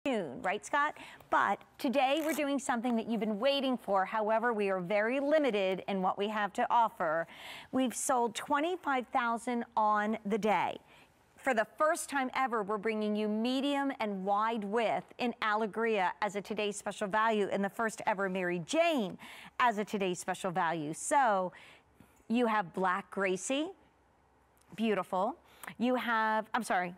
June, right, Scott? But today we're doing something that you've been waiting for. However, we are very limited in what we have to offer. We've sold 25,000 on the day. For the first time ever, we're bringing you medium and wide width in Alegria as a today's special value, and the first ever Mary Jane as a today's special value. So you have black Gracie, beautiful. You have, I'm sorry,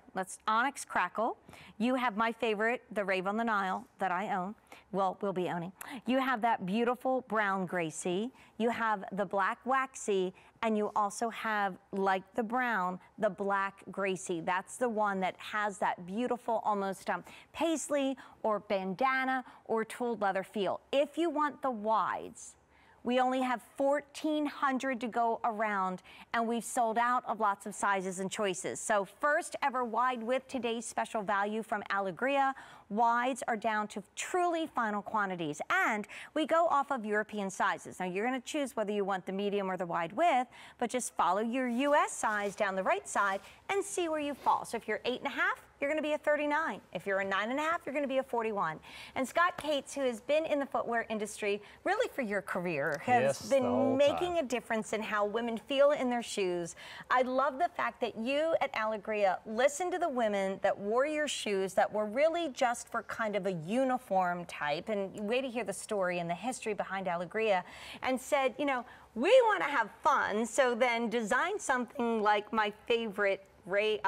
Onyx Crackle. You have my favorite, the Rave on the Nile that I own. Well, we'll be owning. You have that beautiful brown Gracie. You have the black Waxy, and you also have, like the brown, the black Gracie. That's the one that has that beautiful almost paisley or bandana or tooled leather feel. If you want the wides, we only have 1,400 to go around, and we've sold out of lots of sizes and choices. So first ever wide width today's special value from Alegria. Wides are down to truly final quantities, and we go off of European sizes. Now you're going to choose whether you want the medium or the wide width, but just follow your US size down the right side and see where you fall. So if you're 8.5, you're going to be a 39. If you're a 9.5, you're going to be a 41. And Scott Cates, who has been in the footwear industry really for your career, has been making a difference in how women feel in their shoes. I love the fact that you at Alegria listened to the women that wore your shoes that were really just for kind of a uniform type, and way to hear the story and the history behind Alegria, and said, you know, we want to have fun, so then design something like my favorite Rave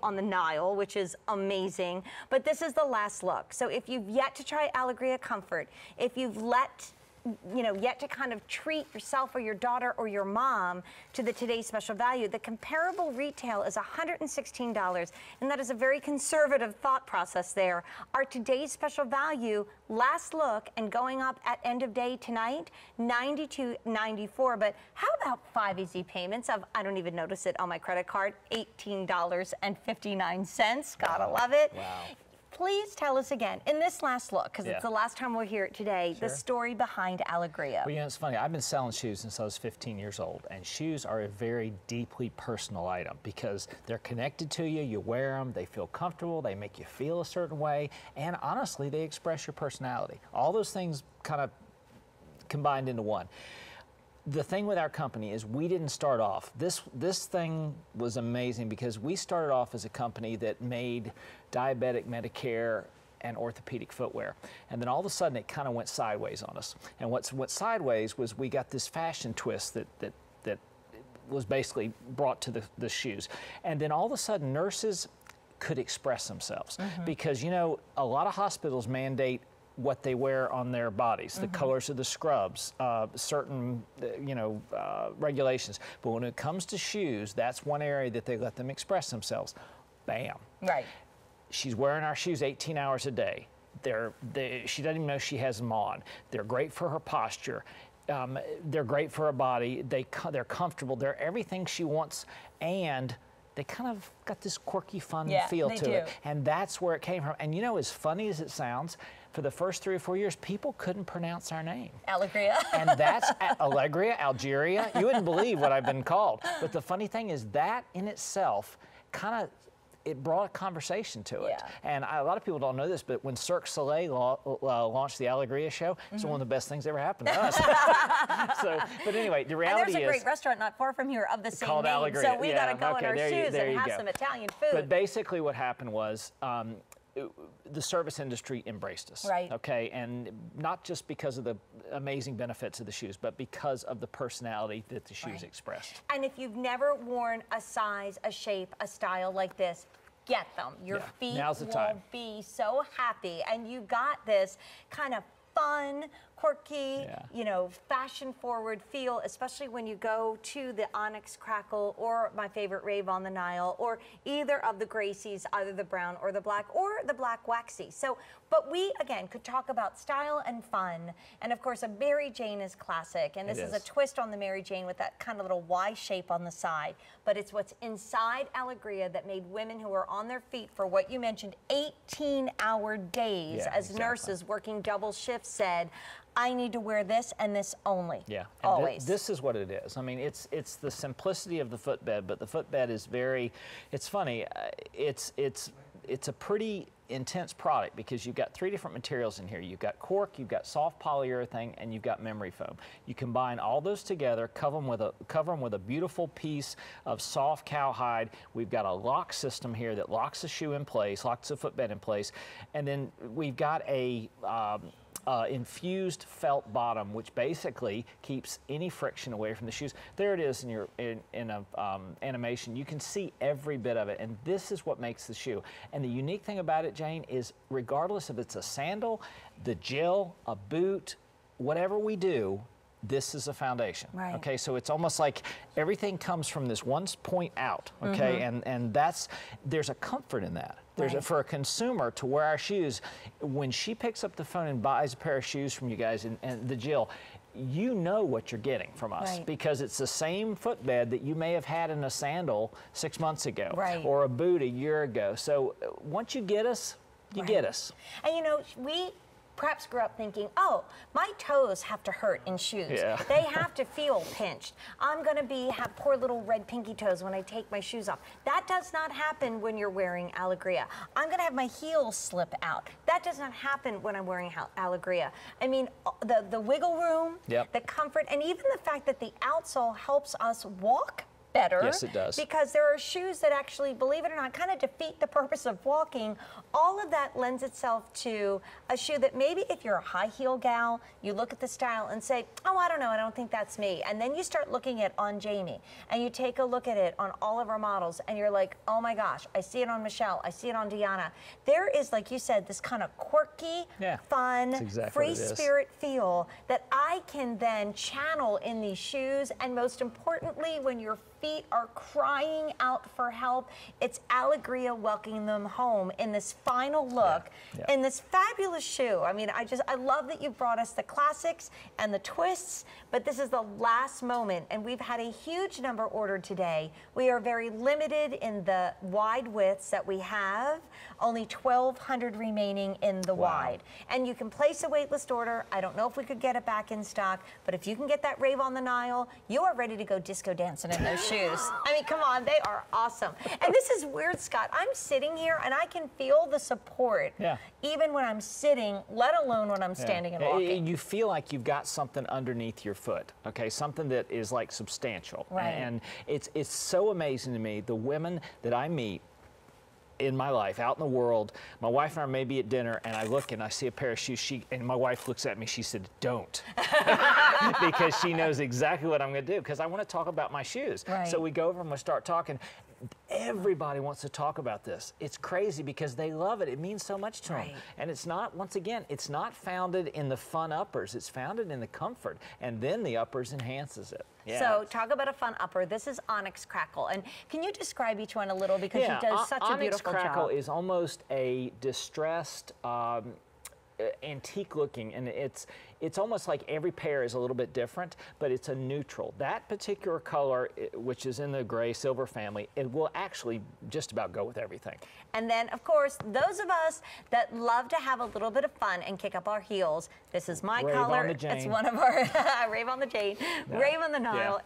on the Nile, which is amazing. But this is the last look. So if you've yet to try Alegria Comfort, if you've yet to kind of treat yourself or your daughter or your mom to the today's special value, the comparable retail is $116, and that is a very conservative thought process there. Our today's special value, last look and going up at end of day tonight, $92.94. But how about 5 easy payments of, I don't even notice it on my credit card, $18.59. Gotta love it. Wow. Please tell us again, in this last look, because it's the last time we'll hear it today, the story behind Alegria. Well, you know, it's funny. I've been selling shoes since I was 15 years old, and shoes are a very deeply personal item because they're connected to you. You wear them, they feel comfortable, they make you feel a certain way, and honestly, they express your personality. All those things kind of combined into one. The thing with our company is we didn't start off. This thing was amazing because we started off as a company that made diabetic, Medicare, and orthopedic footwear. And then all of a sudden it kind of went sideways on us. And what went sideways was we got this fashion twist that was basically brought to the shoes. And then all of a sudden nurses could express themselves because, you know, a lot of hospitals mandate what they wear on their bodies, the colors of the scrubs, certain, regulations. But when it comes to shoes, that's one area that they let them express themselves. Bam. Right. She's wearing our shoes 18 hours a day. She doesn't even know she has them on. They're great for her posture. They're great for her body. They're comfortable. They're everything she wants, and they kind of got this quirky, fun feel to it. And that's where it came from. And you know, as funny as it sounds, for the first 3 or 4 years, people couldn't pronounce our name. Alegria. And that's Alegria, Algeria. You wouldn't believe what I've been called. But the funny thing is that in itself kind of, it brought a conversation to it. And a lot of people don't know this, but when Cirque du Soleil launched the Alegria show, it's one of the best things that ever happened to us. But anyway, the reality is... And there's a great restaurant not far from here of the same name, Alegria. so we got to go in our shoes and have some Italian food. But basically what happened was, the service industry embraced us, okay? And not just because of the amazing benefits of the shoes, but because of the personality that the shoes expressed. And if you've never worn a size, a shape, a style like this, get them. Your feet will be so happy. And you got this kind of fun, quirky, you know, fashion-forward feel, especially when you go to the Onyx Crackle or my favorite Rave on the Nile or either of the Gracies, either the brown or the black Waxy. So, but we, again, could talk about style and fun. And of course, a Mary Jane is classic. And this is a twist on the Mary Jane with that kind of little Y shape on the side. But it's what's inside Alegria that made women who are on their feet for what you mentioned, 18-hour days as nurses working double shifts said, I need to wear this and this only. Yeah, always. This is what it is. I mean, it's the simplicity of the footbed, but the footbed is very. It's funny. it's a pretty intense product because you've got 3 different materials in here. You've got cork, you've got soft polyurethane, and you've got memory foam. You combine all those together, cover them with a beautiful piece of soft cowhide. We've got a lock system here that locks the shoe in place, locks the footbed in place, and then we've got a infused felt bottom, which basically keeps any friction away from the shoes. There it is in your animation. You can see every bit of it, and this is what makes the shoe. And the unique thing about it, Jane, is regardless if it's a sandal, the gel, a boot, whatever we do, this is a foundation. Right. Okay, so it's almost like everything comes from this one point out. Okay, and there's a comfort in that. For a consumer to wear our shoes, when she picks up the phone and buys a pair of shoes from you guys and the Jill, you know what you're getting from us because it's the same footbed that you may have had in a sandal 6 months ago or a boot a year ago. So once you get us, you get us. And you know, we perhaps grew up thinking, oh, my toes have to hurt in shoes. Yeah. They have to feel pinched. I'm gonna have poor little red pinky toes when I take my shoes off. That does not happen when you're wearing Alegria. I'm gonna have my heels slip out. That does not happen when I'm wearing Alegria. I mean, the wiggle room, the comfort, and even the fact that the outsole helps us walk better. Yes, it does. Because there are shoes that actually, believe it or not, kind of defeat the purpose of walking. All of that lends itself to a shoe that maybe if you're a high heel gal, you look at the style and say, oh, I don't know, I don't think that's me. And then you start looking at on Jamie and you take a look at it on all of our models and you're like, oh my gosh, I see it on Michelle, I see it on Deanna. There is, like you said, this kind of quirky, fun, free spirit feel that I can then channel in these shoes. And most importantly, when your feet are crying out for help, it's Alegria welcoming them home in this final look, in this fabulous shoe. I mean, I love that you brought us the classics and the twists, but this is the last moment, and we've had a huge number ordered today. We are very limited in the wide widths that we have, only 1,200 remaining in the wide. And you can place a waitlist order. I don't know if we could get it back in stock, but if you can get that Rave on the Nile, you are ready to go disco dancing in those shoes. I mean, come on, they are awesome. And this is weird, Scott. I'm sitting here and I can feel the support, even when I'm sitting, let alone when I'm standing and walking. You feel like you've got something underneath your foot, okay? Something that is like substantial. And it's so amazing to me, the women that I meet in my life, out in the world, my wife and I may be at dinner and I look and I see a pair of shoes, and my wife looks at me, she said, don't. Because she knows exactly what I'm gonna do, because I wanna talk about my shoes. So we go over and we start talking. Everybody wants to talk about this. It's crazy because they love it. It means so much to them. And it's not, once again, it's not founded in the fun uppers. It's founded in the comfort, and then the uppers enhances it. So talk about a fun upper. This is Onyx Crackle. And can you describe each one a little, because she does such a beautiful job. Onyx Crackle is almost a distressed, antique looking, and it's almost like every pair is a little bit different, but it's a neutral. That particular color, which is in the gray silver family, it will actually just about go with everything. And then, of course, those of us that love to have a little bit of fun and kick up our heels, this is my color. It's one of our Rave on the Jane, Rave on the Nile.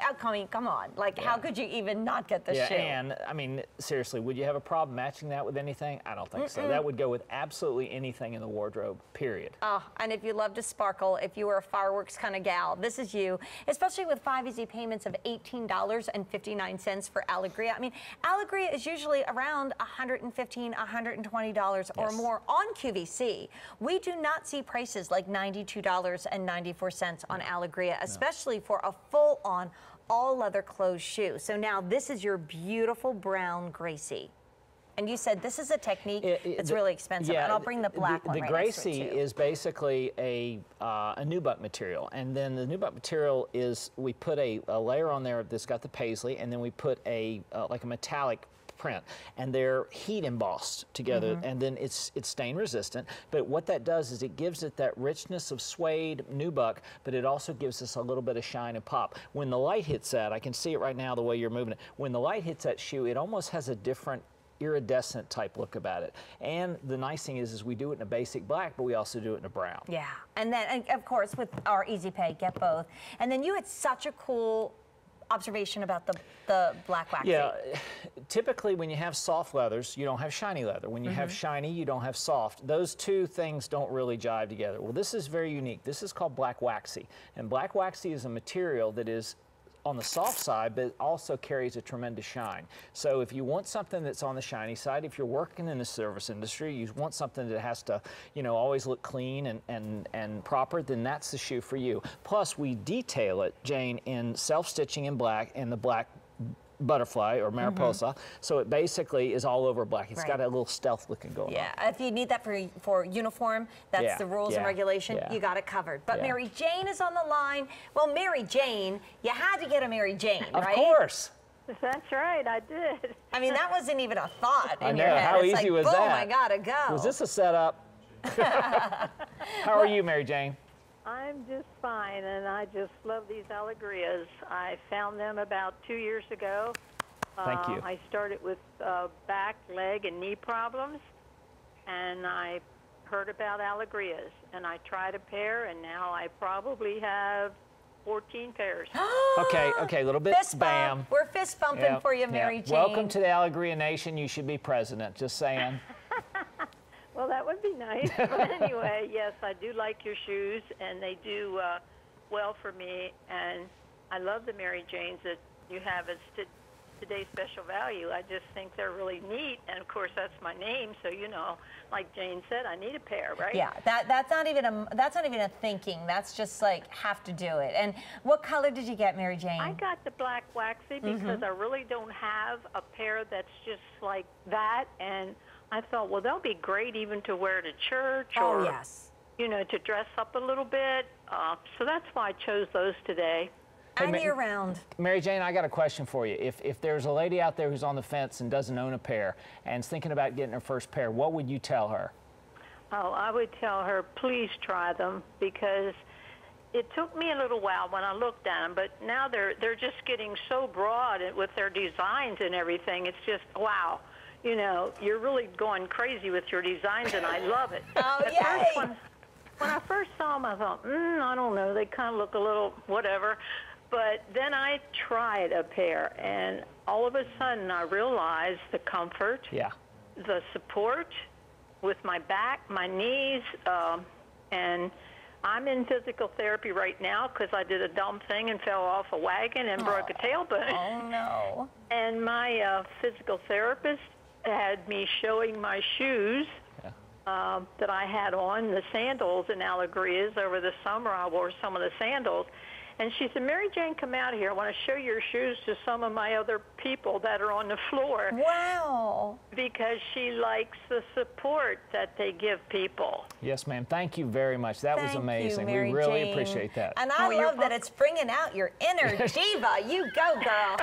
Come on, like how could you even not get this shoe? And I mean, seriously, would you have a problem matching that with anything? I don't think so. That would go with absolutely anything in the wardrobe, period. Oh, and if you love to sparkle, if you were a fireworks kind of gal, this is you, especially with 5 easy payments of $18.59 for Alegria. I mean, Alegria is usually around $115, $120 or more on QVC. We do not see prices like $92.94 on Alegria, especially for a full-on all-leather closed shoe. So now this is your beautiful brown Gracie. And you said this is a technique that's really expensive, and I'll bring the black one right next to it, too. The Gracie is basically a nubuck material, and then the nubuck material is, we put a layer on there that's got the paisley, and then we put like a metallic print, and they're heat embossed together, and then it's stain resistant. But what that does is it gives it that richness of suede nubuck, but it also gives us a little bit of shine and pop. When the light hits that, I can see it right now the way you're moving it. When the light hits that shoe, it almost has a different iridescent type look about it. And the nice thing is we do it in a basic black, but we also do it in a brown. And then, of course, with our Easy Pay, get both. And then you had such a cool observation about the black waxy? Yeah, typically when you have soft leathers, you don't have shiny leather. When you have shiny, you don't have soft. Those two things don't really jive together. Well, this is very unique. This is called black waxy. And black waxy is a material that is on the soft side, but it also carries a tremendous shine. So if you want something that's on the shiny side, if you're working in the service industry, you want something that has to, you know, always look clean and proper, then that's the shoe for you. Plus, we detail it, Jane, in self-stitching in black and the black butterfly or mariposa, so it basically is all over black. It's got a little stealth looking going on. Yeah, if you need that for uniform, that's the rules and regulation, you got it covered. But Mary Jane is on the line. Well, Mary Jane, you had to get a Mary Jane, right? Of course. That's right, I did. I mean, that wasn't even a thought in your I know, head. how it's easy like, was boom, that? I gotta go. Was this a setup? How are you, Mary Jane? I'm just fine, and I just love these Alegrias. I found them about 2 years ago. Thank you. I started with back, leg, and knee problems, and I heard about Alegrias, and I tried a pair, and now I probably have 14 pairs. Okay, a little bit fist spam. Bump. We're fist bumping for you, Mary Jane. Welcome to the Alegria Nation. You should be president, just saying. Well, that would be nice. But anyway, yes, I do like your shoes, and they do well for me. And I love the Mary Janes that you have as today's special value. I just think they're really neat. And, of course, that's my name. So, you know, like Jane said, I need a pair, right? Yeah, that's not even a thinking. That's just like have to do it. And what color did you get, Mary Jane? I got the black waxy because I really don't have a pair that's just like that. And I thought, well, they'll be great even to wear to church or, you know, to dress up a little bit. So that's why I chose those today. And year-round. Mary Jane, I got a question for you. If there's a lady out there who's on the fence and doesn't own a pair and is thinking about getting her first pair, what would you tell her? Oh, I would tell her, please try them, because it took me a little while when I looked at them, but now they're just getting so broad with their designs and everything. It's just, wow. You know, you're really going crazy with your designs, and I love it. Oh, At yay! first, when I first saw them, I thought, I don't know, they kind of look a little whatever. But then I tried a pair, and all of a sudden I realized the comfort, the support with my back, my knees, and I'm in physical therapy right now because I did a dumb thing and fell off a wagon and broke a tailbone. Oh, no. And my physical therapist had me showing my shoes that I had on, the sandals and Alegrias. Over the summer, I wore some of the sandals. And she said, Mary Jane, come out here. I want to show your shoes to some of my other people that are on the floor. Wow. Because she likes the support that they give people. Yes, ma'am. Thank you very much. That was amazing. You, Mary we really Jane. appreciate that. And I love that it's bringing out your inner diva. You go, girl.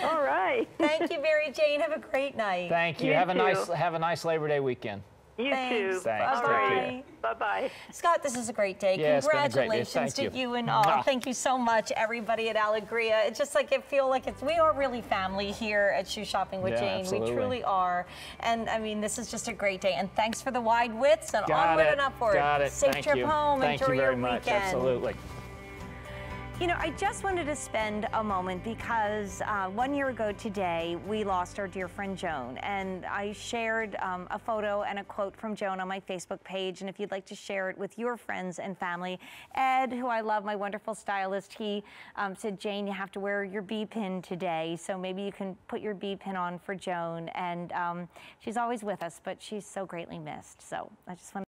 All right. Thank you, Mary Jane. Have a great night. Thank you. You Have too. a nice Labor Day weekend. You too. Thanks. All right. Bye-bye. Scott, this is a great day. Yeah, Congratulations it's been a great day. Thank to you. you and all. Thank you so much, everybody at Alegria. It's just like, we are really family here at Shoe Shopping with Jane. Absolutely. We truly are. And I mean, this is just a great day. And thanks for the wide widths and onward and upward. Got it. Safe Thank trip you. home. Thank Enjoy you very your much. weekend. Absolutely. You know, I just wanted to spend a moment because 1 year ago today, we lost our dear friend Joan. And I shared a photo and a quote from Joan on my Facebook page. And if you'd like to share it with your friends and family, Ed, who I love, my wonderful stylist, he said, Jane, you have to wear your B pin today. So maybe you can put your B pin on for Joan. And she's always with us, but she's so greatly missed. So I just want